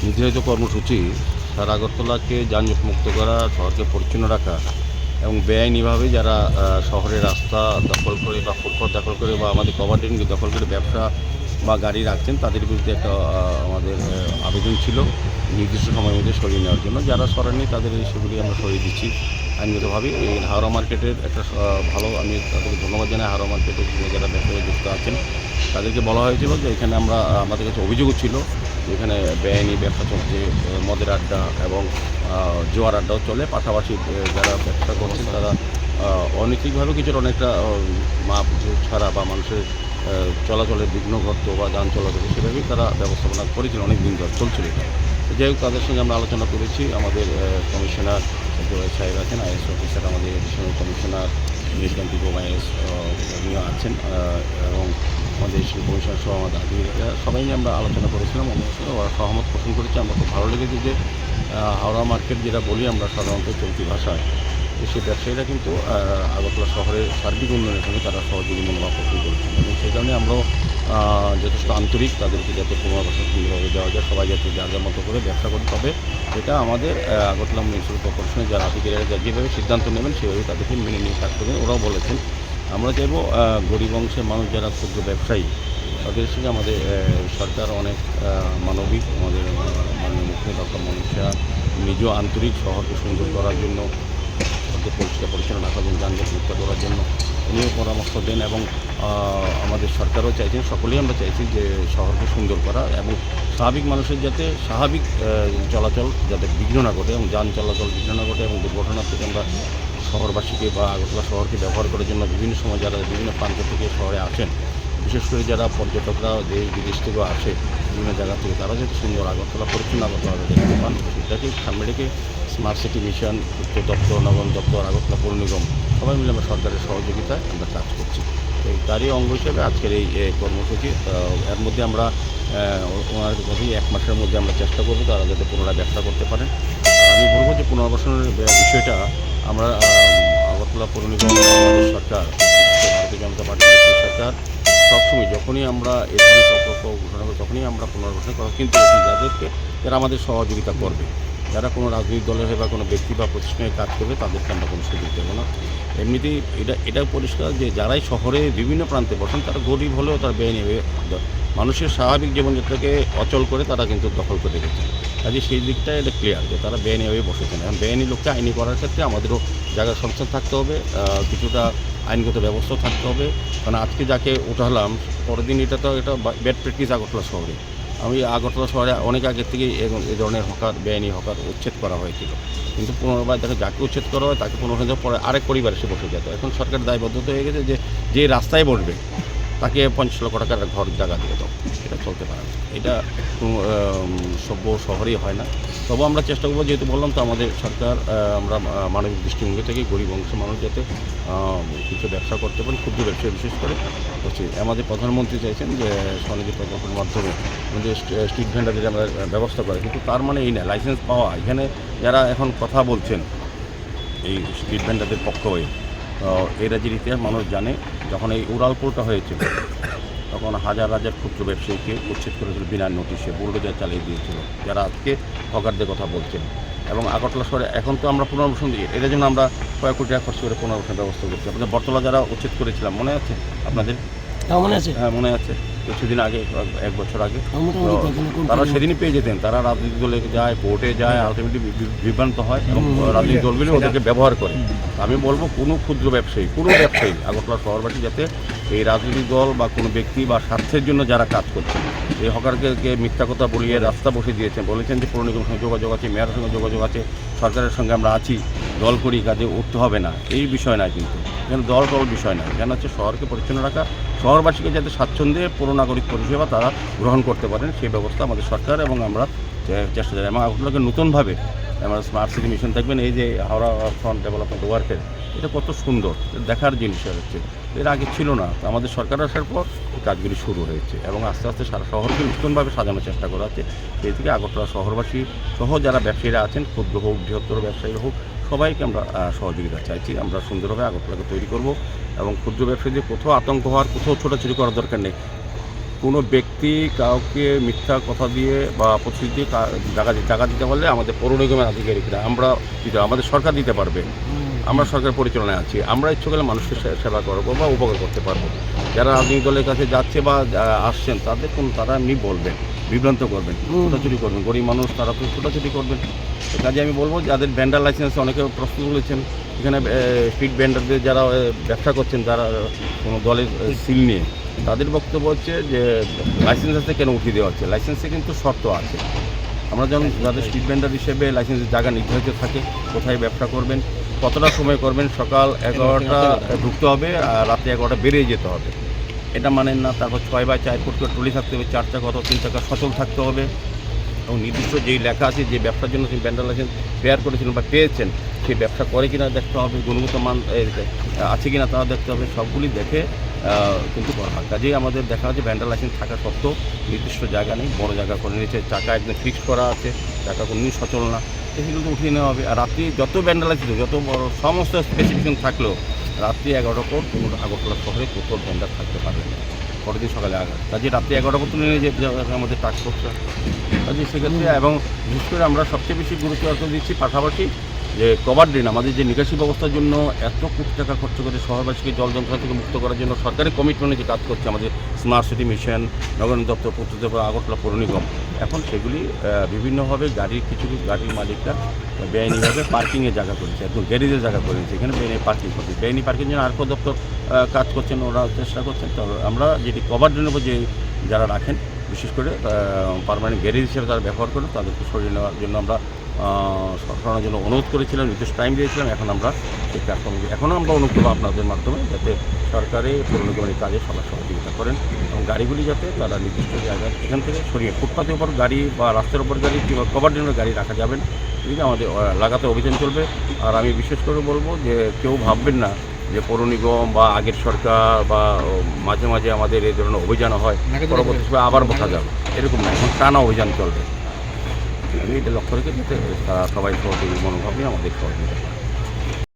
নির্ধারিত কর্মসূচি সারা আগরতলাকে যানজটমুক্ত করা, শহরকে পরিচ্ছন্ন রাখা এবং বেআইনিভাবে যারা শহরের রাস্তা দখল করে বা ফুটপাত দখল করে বা আমাদের কভার ড্রেন দখল করে ব্যবসা বা গাড়ি রাখছেন, তাদের বিরুদ্ধে একটা আমাদের আবেদন ছিল নির্দিষ্ট সময়ের মধ্যে সরিয়ে নেওয়ার জন্য। যারা সরাননি তাদের সেগুলি আমরা সরিয়ে দিচ্ছি আইনগতভাবে। এই হাওড়া মার্কেটের একটা ভালো, আমি তাদেরকে ধন্যবাদ জানাই। হাওড়া মার্কেটের যারা ব্যবসায়ী যুক্ত আছেন তাদেরকে বলা হয়েছিল যে এখানে আমাদের কাছে অভিযোগও ছিল এখানে বেআইনি ব্যবসা চলছে, মদের আড্ডা এবং জোয়ার আড্ডাও চলে। পাশাপাশি যারা ব্যবসা করছেন তারা অনৈতিকভাবে কিছুটা অনেকটা মাপ ছাড়া বা মানুষের চলাচলের বিঘ্ন ঘটতো বা যান চলাচল সেভাবেই তারা ব্যবস্থাপনা করেছিল, অনেক দিন ধরে চলছিল এটা। যাই হোক, তাদের সঙ্গে আমরা আলোচনা করেছি। আমাদের কমিশনার সাহেব আছেন, আইএস অফিসার, আমাদের এডিশনাল কমিশনার নীলকান্তি আইএস উনিও আছেন, এবং আমাদের এডিশনাল কমিশনার সহ আমাদের আধিকারিকরা সবাই নিয়ে আমরা আলোচনা করেছিলাম। ওরা সহমত পোষণ করেছে। আমরা খুব ভালো লেগেছে যে হাওড়া মার্কেট যেটা বলি আমরা সাধারণত চলতি ভাষায়, সেই ব্যবসায়ীরা কিন্তু আগরতলা শহরের সার্বিক উন্নয়নের সঙ্গে তারা সহযোগী মনোভাব পোষণ করেছেন এবং সেই কারণে আমরাও যথেষ্ট আন্তরিক তাদেরকে যাতে পুনর্বাসন সুন্দরভাবে দেওয়া যায়, সবাই যাতে যার যার মতো করে ব্যবসা করতে হবে, এটা আমাদের আগরতলা মিউনিসিপ্যাল কর্পোরেশনের যারা আধিকারিকরা যেভাবে সিদ্ধান্ত নেবেন সেভাবে তাদেরকে মেনে নিয়ে থাকতে হবে। ওরাও বলেছেন আমরা চাইব গরিব অংশের মানুষ যারা ক্ষুদ্র ব্যবসায়ী তাদের সঙ্গে আমাদের সরকার অনেক মানবিক। আমাদের মাননীয় মুখ্যমন্ত্রী ডক্টর মনোজ শাহ নিজেও আন্তরিক শহরকে সুন্দর করার জন্য, শহরকে পরিষ্কার পরিচ্ছন্ন রাখার জন্য, যানজট মুক্ত করার জন্য উনিও পরামর্শ দেন এবং আমাদের সরকারও চাইছেন, সকলেই আমরা চাইছি যে শহরকে সুন্দর করা এবং স্বাভাবিক মানুষের যাতে স্বাভাবিক চলাচল যাতে বিঘ্ন না ঘটে এবং যান চলাচল বিঘ্ন না ঘটে এবং দুর্ঘটনা থেকে আমরা শহরবাসীকে বা আগরতলা শহরকে ব্যবহার করার জন্য বিভিন্ন সময় যারা বিভিন্ন প্রান্ত থেকে শহরে আসেন, বিশেষ করে যারা পর্যটকরা দেশ বিদেশ থেকেও আসে বিভিন্ন জায়গা থেকে, তারা যাতে সুন্দর আগরতলা পরিচ্ছন্ন আগরতলা দেখতে পান, সেটাকে সামনে রেখে স্মার্ট সিটি মিশন, উত্তর দপ্তর, নগর দপ্তর, আগরতলা পৌর নিগম সবাই মিলে আমরা সরকারের সহযোগিতায় আমরা কাজ করছি। তো তারই অঙ্গ হিসেবে আজকের এই কর্মসূচি। এর মধ্যে আমরা ওনার কাছেই 1 মাসের মধ্যে আমরা চেষ্টা করবো তারা যাতে পুনরায় ব্যবসা করতে পারেন। আমি বলবো যে পুনর্বাসনের বিষয়টা আমরা আগরতলা পৌর নিগম, আমাদের সরকার, ভারতীয় জনতা পার্টির সরকার সবসময় যখনই আমরা এই ধরনের প্রকল্প ঘোষণা করি তখনই আমরা পুনর্বাসন করা, কিন্তু যাদেরকে যারা আমাদের সহযোগিতা করবে, যারা কোনো রাজনৈতিক দলের হয়ে বা কোনো ব্যক্তি বা প্রতিষ্ঠানে কাজ করবে তাদেরকে আমরা কোনো সুযোগ দেবো না। এমনিতেই এটাও পরিষ্কার যে যারাই শহরে বিভিন্ন প্রান্তে বসেন তারা গরিব হলেও তারা বেআইনি মানুষের স্বাভাবিক জীবনযাত্রাকে অচল করে তারা কিন্তু দখল করে রেখেছেন। কাজে সেই দিকটা এটা ক্লিয়ার যে তারা বেআইনিভাবে বসেছেন এবং বেআইনি লোককে আইনি করার ক্ষেত্রে আমাদেরও জায়গার সংস্থান থাকতে হবে, কিছুটা আইনগত ব্যবস্থা থাকতে হবে। কারণ আজকে যাকে উঠালাম পরের দিন এটা ব্যাড প্র্যাকটিস আগরতলা শহরে। আমি আগরতলা শহরে অনেক আগের থেকেই এই ধরনের হকার, বেআইনি হকার উচ্ছেদ করা হয়েছিল, কিন্তু পুনর্বার যাকে উচ্ছেদ করা হয় তাকে পুনর্বার পরে আরেক পরিবার এসে বসে যেত। এখন সরকারের দায়বদ্ধতা হয়ে গেছে যে রাস্তায় বসবে তাকে 50 লক্ষ টাকার ঘর জায়গা দিয়ে দাও, এটা চলতে পারে না। এটা সভ্য শহরেই হয় না। তবু আমরা চেষ্টা করবো, যেহেতু বললাম তো আমাদের সরকার, আমরা মানবিক দৃষ্টিভঙ্গি থেকে গরিব অংশের মানুষ যাতে কিছু ব্যবসা করতে পারেন, ক্ষুদ্র ব্যবসা বিশেষ করে হচ্ছে। আমাদের প্রধানমন্ত্রী চাইছেন যে স্বনিধি প্রকল্পের মাধ্যমে আমাদের স্ট্রিট ভেন্ডারদের আমরা ব্যবস্থা করে, কিন্তু তার মানে এই না লাইসেন্স পাওয়া। এখানে যারা এখন কথা বলছেন এই স্ট্রিট ভেন্ডারদের পক্ষ হয়ে, এই রাজ্যের ইতিহাস মানুষ জানে। যখন এই উড়ালপুরটা হয়েছিল তখন হাজার হাজার ক্ষুদ্র ব্যবসায়ীকে উচ্ছেদ করেছিল বিনা নোটিশে, বুলডোজার চালিয়ে দিয়েছিল, যারা আজকে হকারদের কথা বলছেন। এবং আগরতলা শহরে এখন তো আমরা পুনর্বাসন দিই, এটার জন্য আমরা কয়েক কোটি টাকা খরচ করে পুনর্বাসনের ব্যবস্থা করছি। আপনাদের বটতলা যারা উচ্ছেদ করেছিলাম মনে আছে আপনাদের? মনে আছে, হ্যাঁ মনে আছে। কিছুদিন আগে, 1 বছর আগে তারা সেদিনই পেয়ে যেতেন। তারা রাজনৈতিক দলে যায়, কোর্টে যায়, আলটিমেটলি বিভ্রান্ত হয় এবং রাজনৈতিক দলগুলি ওদেরকে ব্যবহার করে। আমি বলবো কোনো ক্ষুদ্র ব্যবসায়ী, কোনো ব্যবসায়ী আগরতলা শহরবাসী যাতে এই রাজনৈতিক দল বা কোনো ব্যক্তি বা স্বার্থের জন্য যারা কাজ করছেন, এই হকারকে মিথ্যা কথা বলিয়ে রাস্তা বসে দিয়েছেন, বলেছেন যে পৌর নিগমের সঙ্গে যোগাযোগ আছে, মেয়রের সঙ্গে যোগাযোগ আছে, সরকারের সঙ্গে আমরা আছি, দল করি, কাজে উঠতে হবে না, এই বিষয় নয়। কিন্তু এখানে দল বিষয় নয়, এখানে হচ্ছে শহরকে পরিচ্ছন্ন রাখা, শহরবাসীকে যাতে স্বাচ্ছন্দ্যে পৌর নাগরিক পরিষেবা তারা গ্রহণ করতে পারেন সেই ব্যবস্থা আমাদের সরকার এবং আমরা চেষ্টা করি। এবং আপনাকে নতুনভাবে আমরা স্মার্ট সিটি মিশন দেখবেন, এই যে হাওড়া ফ্রন্ট ডেভেলপমেন্ট ওয়ার্কের, এটা কত সুন্দর দেখার জিনিস হচ্ছে। এর আগে ছিল না, তো আমাদের সরকার আসার পর এই কাজগুলি শুরু হয়েছে এবং আস্তে আস্তে সারা শহরকে নতুনভাবে সাজানোর চেষ্টা করা হচ্ছে। সেই থেকে আগরতলা শহরবাসী সহ যারা ব্যবসায়ীরা আছেন, ক্ষুদ্র হোক বৃহত্তর ব্যবসায়ী হোক, সবাইকে আমরা সহযোগিতা চাইছি। আমরা সুন্দরভাবে আগরতলাকে তৈরি করব এবং ক্ষুদ্র ব্যবসায়ীদের কোথাও আতঙ্ক হওয়ার, কোথাও ছোটাছুটি করার দরকার নেই। কোনো ব্যক্তি কাউকে মিথ্যা কথা দিয়ে বা প্রতিশ্রুতি দিয়ে টাকা দিতে পারলে আমাদের পৌর নিগমের আধিকারিকরা আমরা আমাদের সরকার দিতে পারবে, আমরা সরকার পরিচালনায় আছি, আমরা ইচ্ছে করলে মানুষকে সেবা করবো বা উপকার করতে পারবো। যারা রাজনৈতিক দলের কাছে যাচ্ছে বা আসছেন তারা এমনি বলবেন, বিভ্রান্ত করবেন, ছোটাছুটি করবেন, গরিব মানুষ তারা তো ছোটাছুটি করবেন। কাজে আমি বলবো যাদের ভ্যান্ডার লাইসেন্স অনেকে প্রশ্ন তুলেছেন, এখানে স্ট্রিট ভ্যান্ডারদের যারা ব্যবসা করছেন যারা কোনো দলের সিল নিয়ে, তাদের বক্তব্য হচ্ছে যে লাইসেন্স আছে কেন উঠিয়ে দেওয়া হচ্ছে। লাইসেন্সে কিন্তু শর্ত আছে। আমরা যেমন যাদের স্ট্রিট ভেন্ডার হিসেবে লাইসেন্সের জায়গা নির্ধারিত থাকে, কোথায় ব্যবসা করবেন, কতটা সময় করবেন, সকাল 11টা ঢুকতে হবে আর রাতে 11টা বেরিয়ে যেতে হবে, এটা মানেন না। তারপর 6/4 ফুট করে ট্রলি থাকতে হবে, 4 চাকা অথবা 3 চাকা সচল থাকতে হবে এবং নির্দিষ্ট যেই লেখা আছে যে ব্যবসার জন্য তিনি ভেন্ডার লাইসেন্স পেয়ার করেছিলেন বা পেয়েছেন সেই ব্যবসা করে কিনা দেখতে হবে, গুণগত মান আছে কিনা তাও দেখতে হবে, সবগুলি দেখে কিন্তু করা হয়। কাজেই আমাদের দেখা যাচ্ছে ভ্যান্ডার লাইসেন্স থাকা সত্ত্বেও নির্দিষ্ট জায়গা নেই, বড় জায়গা করে নিয়েছে, চাকা একদম ফিক্সড করা আছে, চাকা কোনোদিন সচল না, সেগুলো তো উঠিয়ে নেওয়া হবে। আর রাত্রি যত ভ্যান্ডার লাইসেন্স যত বড় সমস্ত স্পেসিফিকেশন থাকলেও রাত্রি 11টার পর কোনো আগরতলা শহরে কোথাও ভ্যান্ডার থাকতে পারবে না, পরের দিন সকালে আঘাত। কাজে রাত্রি 11টা পর্যন্ত নিয়ে যে আমাদের টাস্ক ফোর্সটা, কাজে সেক্ষেত্রে এবং বিশেষ করে আমরা সবচেয়ে বেশি গুরুত্ব দিচ্ছি পাশাপাশি যে কভার ড্রেন আমাদের যে নিকাশি ব্যবস্থার জন্য এত কোটি টাকা খরচ করে শহরবাসীকে জল যন্ত্রণা থেকে মুক্ত করার জন্য সরকারি কমিটমেন্টে যে কাজ করছে আমাদের স্মার্ট সিটি মিশন, নগর দপ্তর, পূর্ত আগরতলা পৌর নিগম, এখন সেগুলি বিভিন্নভাবে কিছু গাড়ির মালিকরা বেআইনিভাবে পার্কিংয়ের জায়গা করেছে, একদম গ্যারেজের জায়গা করে নিয়েছে, এখানে বেআইনি পার্কিং করছে। বেআইনি পার্কিং জন্য আরকো দপ্তর কাজ করছেন, ওরা চেষ্টা করছেন। তো আমরা যেটি কভার ড্রেনের উপর যে যারা রাখেন বিশেষ করে পার্মানেন্ট গ্যারেজ হিসেবে তারা ব্যবহার করেন, তাদেরকে সরিয়ে নেওয়ার জন্য আমরা সরানোর জন্য অনুরোধ করেছিলাম, নির্দিষ্ট টাইম দিয়েছিলাম। এখন আমরা সেই প্ল্যাটফর্মে এখনও আমরা অনুরোধ করবো আপনাদের মাধ্যমে যাতে সরকারি পৌর নিগমের কাজে সবার সহযোগিতা করেন এবং গাড়িগুলি যাতে তারা নির্দিষ্ট জায়গায় এখান থেকে সরিয়ে ফুটপাথের উপর গাড়ি বা রাস্তার উপর গাড়ি কিংবা কভার ড্রেনের গাড়ি রাখা যাবেন, এদিকে আমাদের লাগাতার অভিযান চলবে। আর আমি বিশেষ করে বলবো যে কেউ ভাববেন না যে পৌর নিগম বা আগের সরকার বা মাঝে মাঝে আমাদের এই ধরনের অভিযান হয় পরবর্তী সময় আবার বসা যাবে, এরকম না, এখন টানা অভিযান চলবে। আমি এটা লক্ষ্য রেখে যাতে সবাই সহযোগী মনোভাব নিয়ে আমাদের সহযোগিতা করে।